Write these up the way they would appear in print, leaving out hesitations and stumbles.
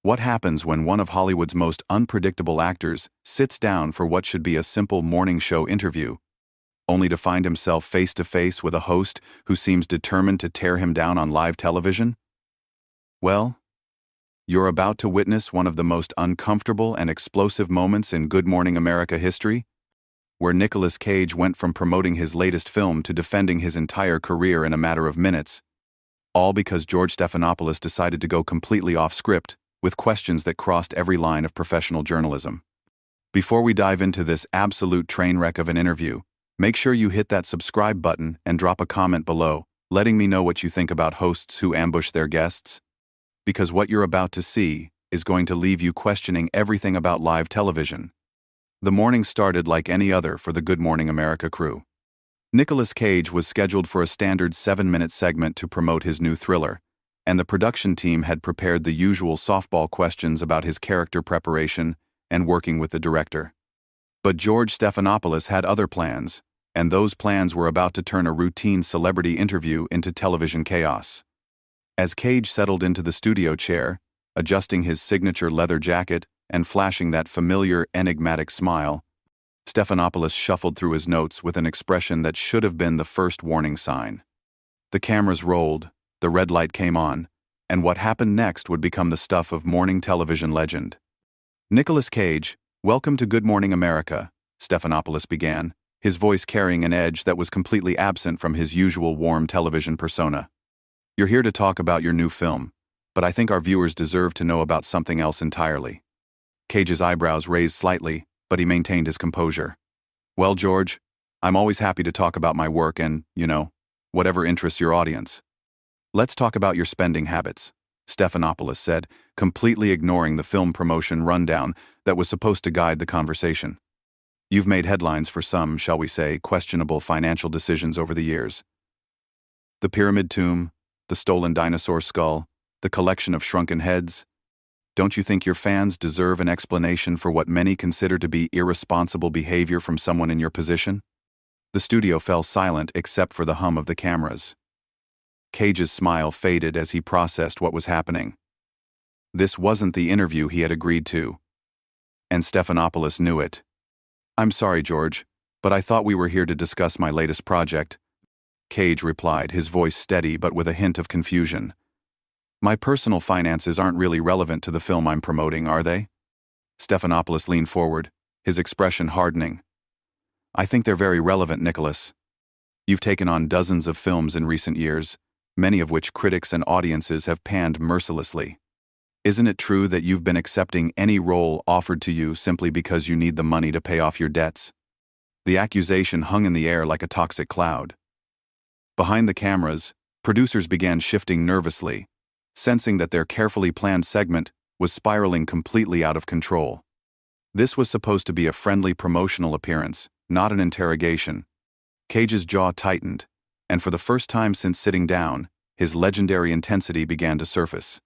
What happens when one of Hollywood's most unpredictable actors sits down for what should be a simple morning show interview, only to find himself face to face with a host who seems determined to tear him down on live television? Well, you're about to witness one of the most uncomfortable and explosive moments in Good Morning America history, where Nicolas Cage went from promoting his latest film to defending his entire career in a matter of minutes, all because George Stephanopoulos decided to go completely off script with questions that crossed every line of professional journalism. Before we dive into this absolute train wreck of an interview, make sure you hit that subscribe button and drop a comment below, letting me know what you think about hosts who ambush their guests. Because what you're about to see is going to leave you questioning everything about live television. The morning started like any other for the Good Morning America crew. Nicolas Cage was scheduled for a standard 7-minute segment to promote his new thriller, and the production team had prepared the usual softball questions about his character preparation and working with the director. But George Stephanopoulos had other plans, and those plans were about to turn a routine celebrity interview into television chaos. As Cage settled into the studio chair, adjusting his signature leather jacket and flashing that familiar, enigmatic smile, Stephanopoulos shuffled through his notes with an expression that should have been the first warning sign. The cameras rolled, the red light came on, and what happened next would become the stuff of morning television legend. "Nicolas Cage, welcome to Good Morning America," Stephanopoulos began, his voice carrying an edge that was completely absent from his usual warm television persona. "You're here to talk about your new film, but I think our viewers deserve to know about something else entirely." Cage's eyebrows raised slightly, but he maintained his composure. "Well, George, I'm always happy to talk about my work and, whatever interests your audience. Let's talk about your spending habits," Stephanopoulos said, completely ignoring the film promotion rundown that was supposed to guide the conversation. "You've made headlines for some, shall we say, questionable financial decisions over the years. The pyramid tomb, the stolen dinosaur skull, the collection of shrunken heads. Don't you think your fans deserve an explanation for what many consider to be irresponsible behavior from someone in your position?" The studio fell silent except for the hum of the cameras. Cage's smile faded as he processed what was happening. This wasn't the interview he had agreed to, and Stephanopoulos knew it. "I'm sorry, George, but I thought we were here to discuss my latest project," Cage replied, his voice steady but with a hint of confusion. "My personal finances aren't really relevant to the film I'm promoting, are they?" Stephanopoulos leaned forward, his expression hardening. "I think they're very relevant, Nicholas. You've taken on dozens of films in recent years, many of which critics and audiences have panned mercilessly. Isn't it true that you've been accepting any role offered to you simply because you need the money to pay off your debts?" The accusation hung in the air like a toxic cloud. Behind the cameras, producers began shifting nervously, sensing that their carefully planned segment was spiraling completely out of control. This was supposed to be a friendly promotional appearance, not an interrogation. Cage's jaw tightened, and for the first time since sitting down, his legendary intensity began to surface.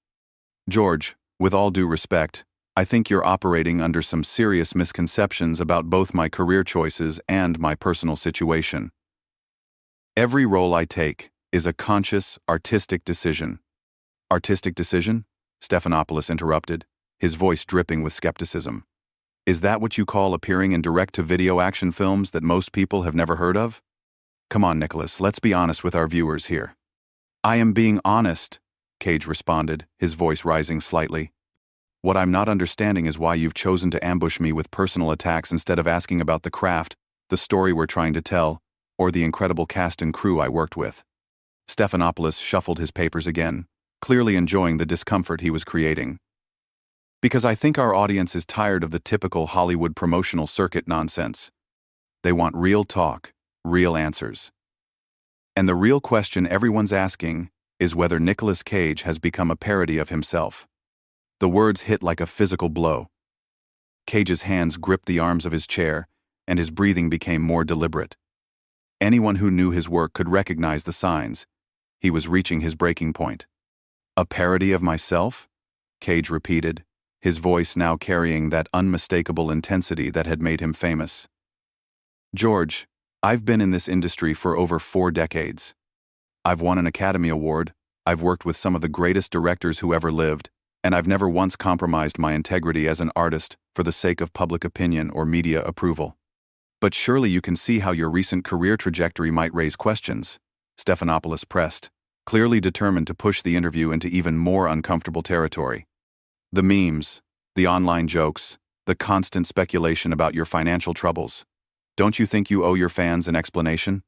"George, with all due respect, I think you're operating under some serious misconceptions about both my career choices and my personal situation. Every role I take is a conscious, artistic decision." "Artistic decision?" Stephanopoulos interrupted, his voice dripping with skepticism. "Is that what you call appearing in direct-to-video action films that most people have never heard of? Come on, Nicholas, let's be honest with our viewers here." "I am being honest," Cage responded, his voice rising slightly. "What I'm not understanding is why you've chosen to ambush me with personal attacks instead of asking about the craft, the story we're trying to tell, or the incredible cast and crew I worked with." Stephanopoulos shuffled his papers again, clearly enjoying the discomfort he was creating. "Because I think our audience is tired of the typical Hollywood promotional circuit nonsense. They want real talk, real answers. And the real question everyone's asking is whether Nicolas Cage has become a parody of himself." The words hit like a physical blow. Cage's hands gripped the arms of his chair, and his breathing became more deliberate. Anyone who knew his work could recognize the signs. He was reaching his breaking point. "A parody of myself?" Cage repeated, his voice now carrying that unmistakable intensity that had made him famous. "George, I've been in this industry for over 4 decades. I've won an Academy Award, I've worked with some of the greatest directors who ever lived, and I've never once compromised my integrity as an artist for the sake of public opinion or media approval. But surely you can see how your recent career trajectory might raise questions, Stephanopoulos pressed, clearly determined to push the interview into even more uncomfortable territory. The memes, the online jokes, the constant speculation about your financial troubles. Don't you think you owe your fans an explanation?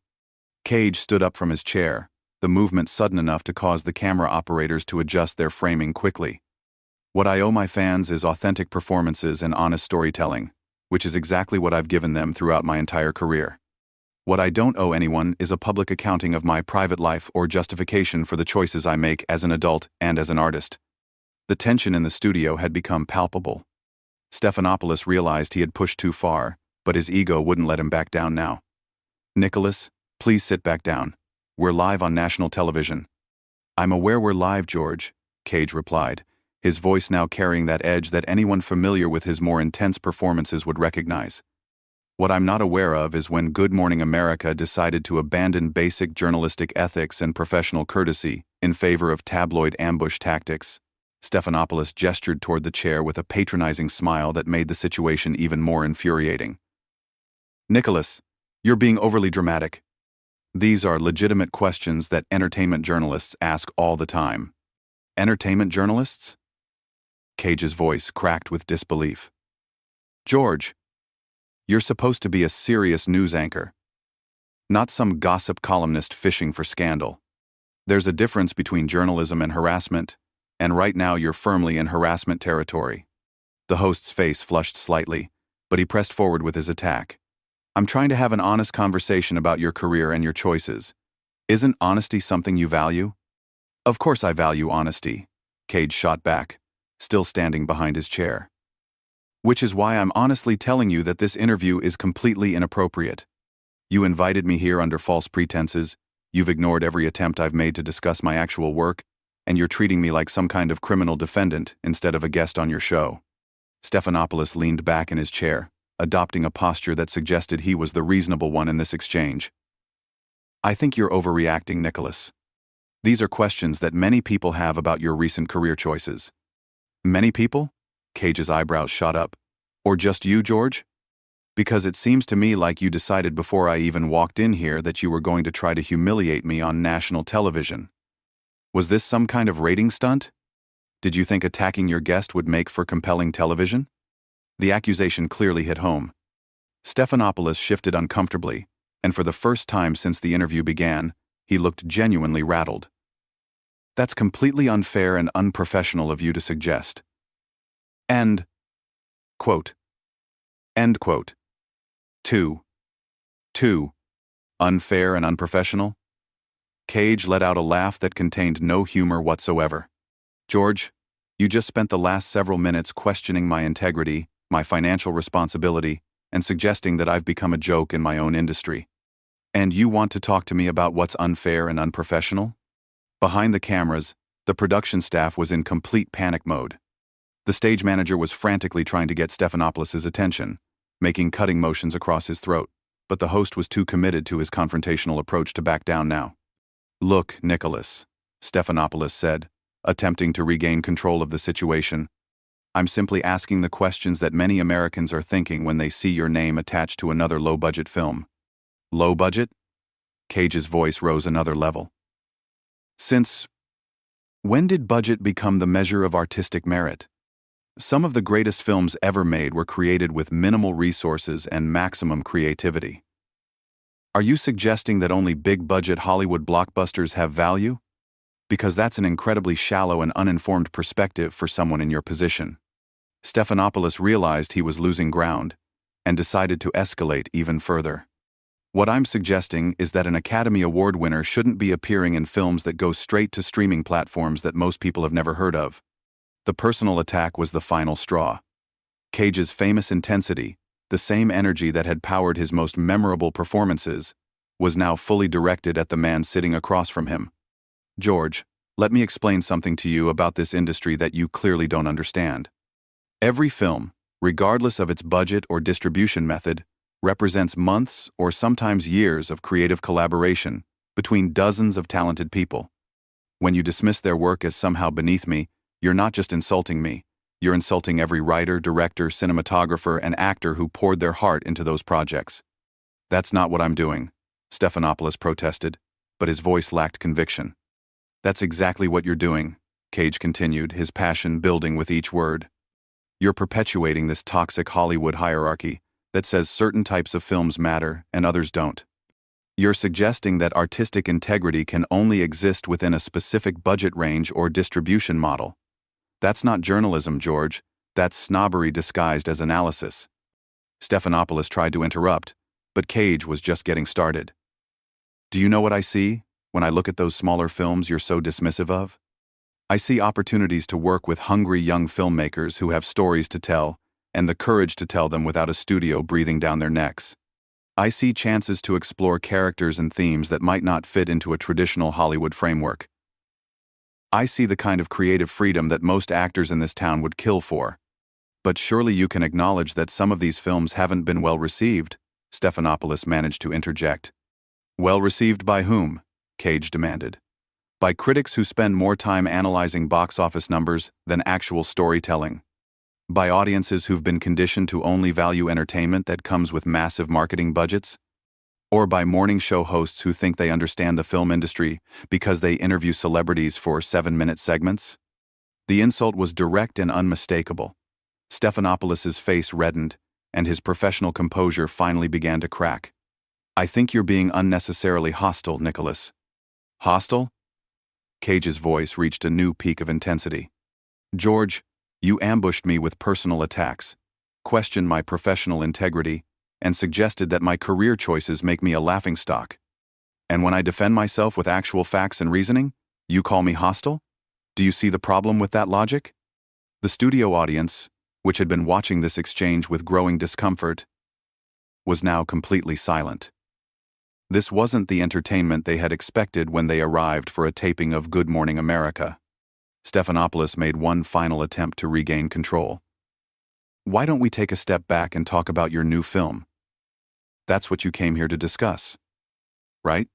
Cage stood up from his chair, the movement sudden enough to cause the camera operators to adjust their framing quickly. What I owe my fans is authentic performances and honest storytelling, which is exactly what I've given them throughout my entire career. What I don't owe anyone is a public accounting of my private life or justification for the choices I make as an adult and as an artist. The tension in the studio had become palpable. Stephanopoulos realized he had pushed too far, but his ego wouldn't let him back down now. Nicholas, please sit back down. We're live on national television. I'm aware we're live, George, Cage replied, his voice now carrying that edge that anyone familiar with his more intense performances would recognize. What I'm not aware of is when Good Morning America decided to abandon basic journalistic ethics and professional courtesy in favor of tabloid ambush tactics. Stephanopoulos gestured toward the chair with a patronizing smile that made the situation even more infuriating. Nicholas, you're being overly dramatic. These are legitimate questions that entertainment journalists ask all the time. Entertainment journalists? Cage's voice cracked with disbelief. George, you're supposed to be a serious news anchor, not some gossip columnist fishing for scandal. There's a difference between journalism and harassment, and right now you're firmly in harassment territory. The host's face flushed slightly, but he pressed forward with his attack. I'm trying to have an honest conversation about your career and your choices. Isn't honesty something you value? Of course I value honesty, Cage shot back, still standing behind his chair. Which is why I'm honestly telling you that this interview is completely inappropriate. You invited me here under false pretenses, you've ignored every attempt I've made to discuss my actual work, and you're treating me like some kind of criminal defendant instead of a guest on your show. Stephanopoulos leaned back in his chair, adopting a posture that suggested he was the reasonable one in this exchange. I think you're overreacting, Nicholas. These are questions that many people have about your recent career choices. Many people? Cage's eyebrows shot up. Or just you, George? Because it seems to me like you decided before I even walked in here that you were going to try to humiliate me on national television. Was this some kind of rating stunt? Did you think attacking your guest would make for compelling television? The accusation clearly hit home. Stephanopoulos shifted uncomfortably, and for the first time since the interview began, he looked genuinely rattled. That's completely unfair and unprofessional of you to suggest. End quote. End quote. 2. Unfair and unprofessional? Cage let out a laugh that contained no humor whatsoever. George, you just spent the last several minutes questioning my integrity, my financial responsibility, and suggesting that I've become a joke in my own industry. And you want to talk to me about what's unfair and unprofessional? Behind the cameras, the production staff was in complete panic mode. The stage manager was frantically trying to get Stephanopoulos' attention, making cutting motions across his throat, but the host was too committed to his confrontational approach to back down now. Look, Nicholas, Stephanopoulos said, attempting to regain control of the situation. I'm simply asking the questions that many Americans are thinking when they see your name attached to another low-budget film. Low budget? Cage's voice rose another level. Since when did budget become the measure of artistic merit? Some of the greatest films ever made were created with minimal resources and maximum creativity. Are you suggesting that only big-budget Hollywood blockbusters have value? Because that's an incredibly shallow and uninformed perspective for someone in your position. Stephanopoulos realized he was losing ground and decided to escalate even further. What I'm suggesting is that an Academy Award winner shouldn't be appearing in films that go straight to streaming platforms that most people have never heard of. The personal attack was the final straw. Cage's famous intensity, the same energy that had powered his most memorable performances, was now fully directed at the man sitting across from him. George, let me explain something to you about this industry that you clearly don't understand. Every film, regardless of its budget or distribution method, represents months or sometimes years of creative collaboration between dozens of talented people. When you dismiss their work as somehow beneath me, You're not just insulting me. You're insulting every writer, director, cinematographer, and actor who poured their heart into those projects. That's not what I'm doing, Stephanopoulos protested, but his voice lacked conviction. That's exactly what you're doing, Cage continued, his passion building with each word. You're perpetuating this toxic Hollywood hierarchy that says certain types of films matter and others don't. You're suggesting that artistic integrity can only exist within a specific budget range or distribution model. That's not journalism, George. That's snobbery disguised as analysis. Stephanopoulos tried to interrupt, but Cage was just getting started. Do you know what I see when I look at those smaller films you're so dismissive of? I see opportunities to work with hungry young filmmakers who have stories to tell and the courage to tell them without a studio breathing down their necks. I see chances to explore characters and themes that might not fit into a traditional Hollywood framework. I see the kind of creative freedom that most actors in this town would kill for. But surely you can acknowledge that some of these films haven't been well received, Stephanopoulos managed to interject. Well received by whom? Cage demanded. By critics who spend more time analyzing box office numbers than actual storytelling. By audiences who've been conditioned to only value entertainment that comes with massive marketing budgets? Or by morning show hosts who think they understand the film industry because they interview celebrities for 7-minute segments? The insult was direct and unmistakable. Stephanopoulos' face reddened, and his professional composure finally began to crack. I think you're being unnecessarily hostile, Nicholas. Hostile? Cage's voice reached a new peak of intensity. George, you ambushed me with personal attacks, questioned my professional integrity, and suggested that my career choices make me a laughingstock. And when I defend myself with actual facts and reasoning, you call me hostile? Do you see the problem with that logic? The studio audience, which had been watching this exchange with growing discomfort, was now completely silent. This wasn't the entertainment they had expected when they arrived for a taping of Good Morning America. Stephanopoulos made one final attempt to regain control. Why don't we take a step back and talk about your new film? That's what you came here to discuss, right?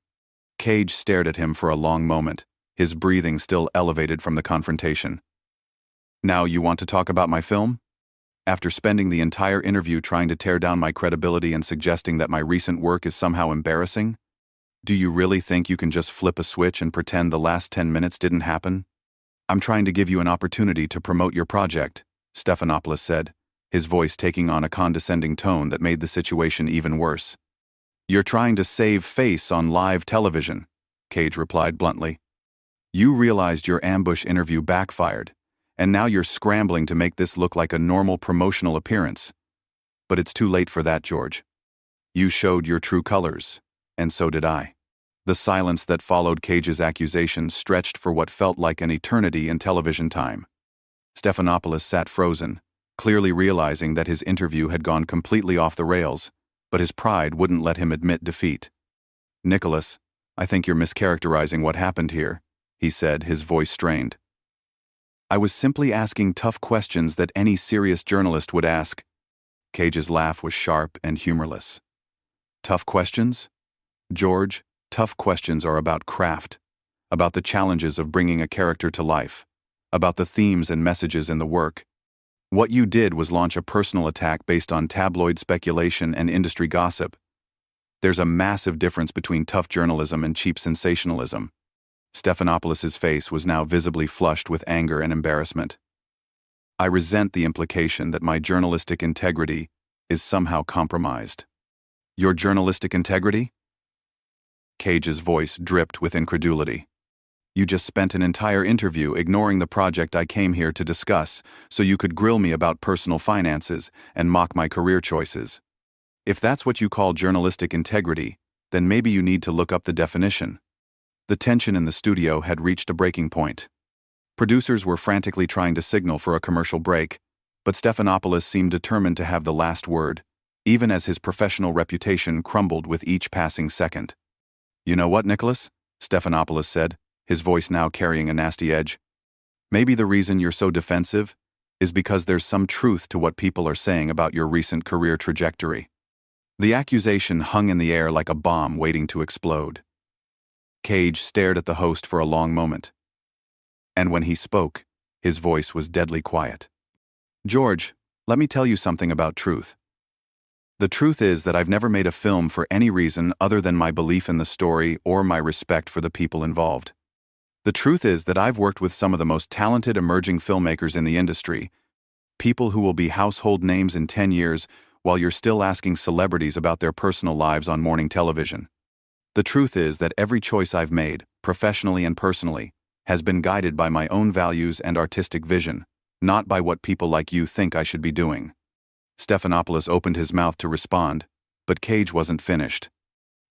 Cage stared at him for a long moment, his breathing still elevated from the confrontation. Now you want to talk about my film? After spending the entire interview trying to tear down my credibility and suggesting that my recent work is somehow embarrassing? Do you really think you can just flip a switch and pretend the last 10 minutes didn't happen? I'm trying to give you an opportunity to promote your project, Stephanopoulos said, his voice taking on a condescending tone that made the situation even worse. You're trying to save face on live television, Cage replied bluntly. You realized your ambush interview backfired, and now you're scrambling to make this look like a normal promotional appearance. But it's too late for that, George. You showed your true colors, and so did I. The silence that followed Cage's accusation stretched for what felt like an eternity in television time. Stephanopoulos sat frozen, clearly realizing that his interview had gone completely off the rails, but his pride wouldn't let him admit defeat. Nicholas, I think you're mischaracterizing what happened here, he said, his voice strained. I was simply asking tough questions that any serious journalist would ask. Cage's laugh was sharp and humorless. Tough questions? George, tough questions are about craft, about the challenges of bringing a character to life, about the themes and messages in the work. What you did was launch a personal attack based on tabloid speculation and industry gossip. There's a massive difference between tough journalism and cheap sensationalism. Stephanopoulos' face was now visibly flushed with anger and embarrassment. I resent the implication that my journalistic integrity is somehow compromised. Your journalistic integrity? Cage's voice dripped with incredulity. You just spent an entire interview ignoring the project I came here to discuss so you could grill me about personal finances and mock my career choices. If that's what you call journalistic integrity, then maybe you need to look up the definition. The tension in the studio had reached a breaking point. Producers were frantically trying to signal for a commercial break, but Stephanopoulos seemed determined to have the last word, even as his professional reputation crumbled with each passing second. You know what, Nicholas? Stephanopoulos said, his voice now carrying a nasty edge. Maybe the reason you're so defensive is because there's some truth to what people are saying about your recent career trajectory. The accusation hung in the air like a bomb waiting to explode. Cage stared at the host for a long moment. And when he spoke, His voice was deadly quiet. "George, let me tell you something about truth. The truth is that I've never made a film for any reason other than my belief in the story or my respect for the people involved. The truth is that I've worked with some of the most talented emerging filmmakers in the industry, people who will be household names in 10 years while you're still asking celebrities about their personal lives on morning television. The truth is that every choice I've made, professionally and personally, has been guided by my own values and artistic vision, not by what people like you think I should be doing." Stephanopoulos opened his mouth to respond, but Cage wasn't finished.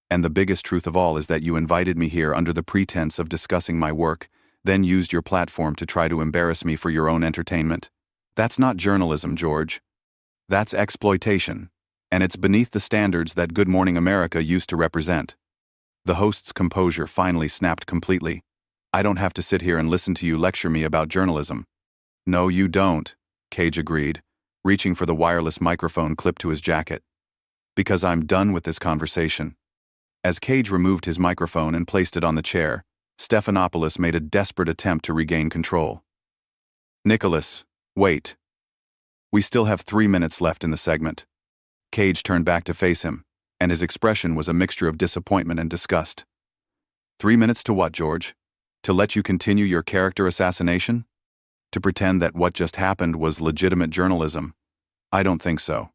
"And the biggest truth of all is that you invited me here under the pretense of discussing my work, then used your platform to try to embarrass me for your own entertainment. That's not journalism, George. That's exploitation, and it's beneath the standards that Good Morning America used to represent." The host's composure finally snapped completely. "I don't have to sit here and listen to you lecture me about journalism." "No, you don't," Cage agreed, reaching for the wireless microphone clipped to his jacket. "Because I'm done with this conversation." As Cage removed his microphone and placed it on the chair, Stephanopoulos made a desperate attempt to regain control. "Nicholas, wait. We still have 3 minutes left in the segment." Cage turned back to face him, and his expression was a mixture of disappointment and disgust. "3 minutes to what, George? To let you continue your character assassination? To pretend that what just happened was legitimate journalism? I don't think so.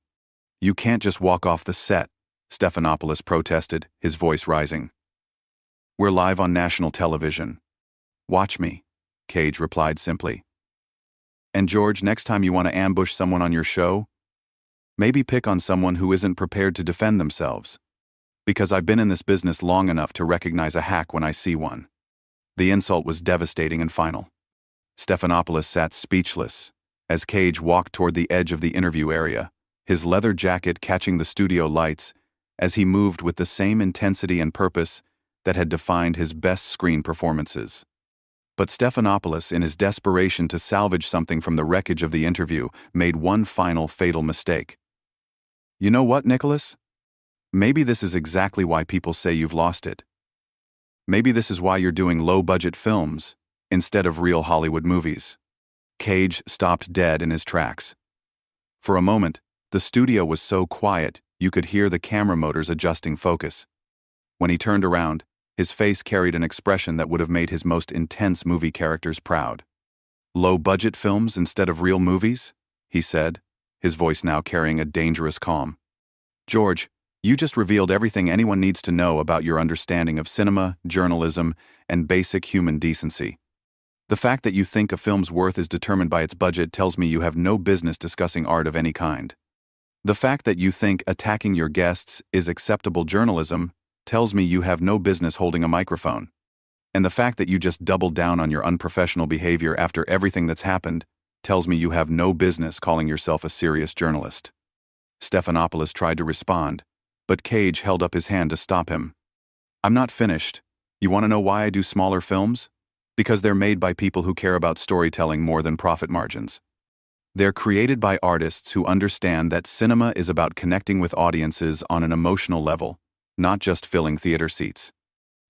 You can't just walk off the set," Stephanopoulos protested, his voice rising. "We're live on national television. Watch me," Cage replied simply. "And George, next time you want to ambush someone on your show, maybe pick on someone who isn't prepared to defend themselves. Because I've been in this business long enough to recognize a hack when I see one." The insult was devastating and final. Stephanopoulos sat speechless as Cage walked toward the edge of the interview area, his leather jacket catching the studio lights as he moved with the same intensity and purpose that had defined his best screen performances. But Stephanopoulos, in his desperation to salvage something from the wreckage of the interview, made one final fatal mistake. "You know what, Nicholas? Maybe this is exactly why people say you've lost it. Maybe this is why you're doing low-budget films instead of real Hollywood movies." Cage stopped dead in his tracks. For a moment, the studio was so quiet you could hear the camera motors adjusting focus. When he turned around, his face carried an expression that would have made his most intense movie characters proud. "Low-budget films instead of real movies?" he said, his voice now carrying a dangerous calm. "George, you just revealed everything anyone needs to know about your understanding of cinema, journalism, and basic human decency. The fact that you think a film's worth is determined by its budget tells me you have no business discussing art of any kind. The fact that you think attacking your guests is acceptable journalism tells me you have no business holding a microphone. And the fact that you just doubled down on your unprofessional behavior after everything that's happened tells me you have no business calling yourself a serious journalist." Stephanopoulos tried to respond, but Cage held up his hand to stop him. "I'm not finished. You want to know why I do smaller films? Because they're made by people who care about storytelling more than profit margins. They're created by artists who understand that cinema is about connecting with audiences on an emotional level, not just filling theater seats.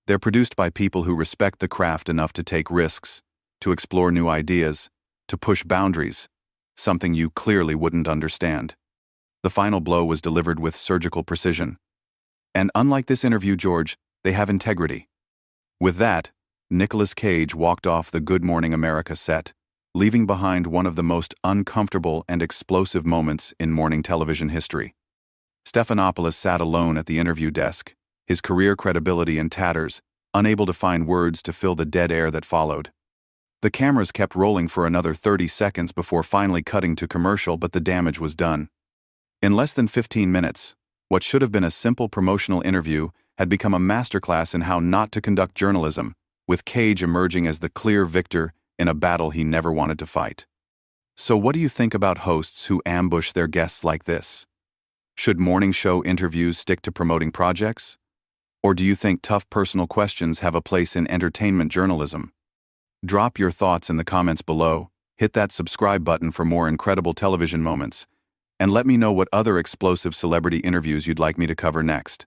They're produced by people who respect the craft enough to take risks, to explore new ideas, to push boundaries, something you clearly wouldn't understand." The final blow was delivered with surgical precision. "And unlike this interview, George, they have integrity." With that, Nicolas Cage walked off the Good Morning America set, leaving behind one of the most uncomfortable and explosive moments in morning television history. Stephanopoulos sat alone at the interview desk, his career credibility in tatters, unable to find words to fill the dead air that followed. The cameras kept rolling for another 30 seconds before finally cutting to commercial, but the damage was done. In less than 15 minutes, what should have been a simple promotional interview had become a masterclass in how not to conduct journalism, with Cage emerging as the clear victor in a battle he never wanted to fight. So what do you think about hosts who ambush their guests like this? Should morning show interviews stick to promoting projects? Or do you think tough personal questions have a place in entertainment journalism? Drop your thoughts in the comments below, hit that subscribe button for more incredible television moments, and let me know what other explosive celebrity interviews you'd like me to cover next.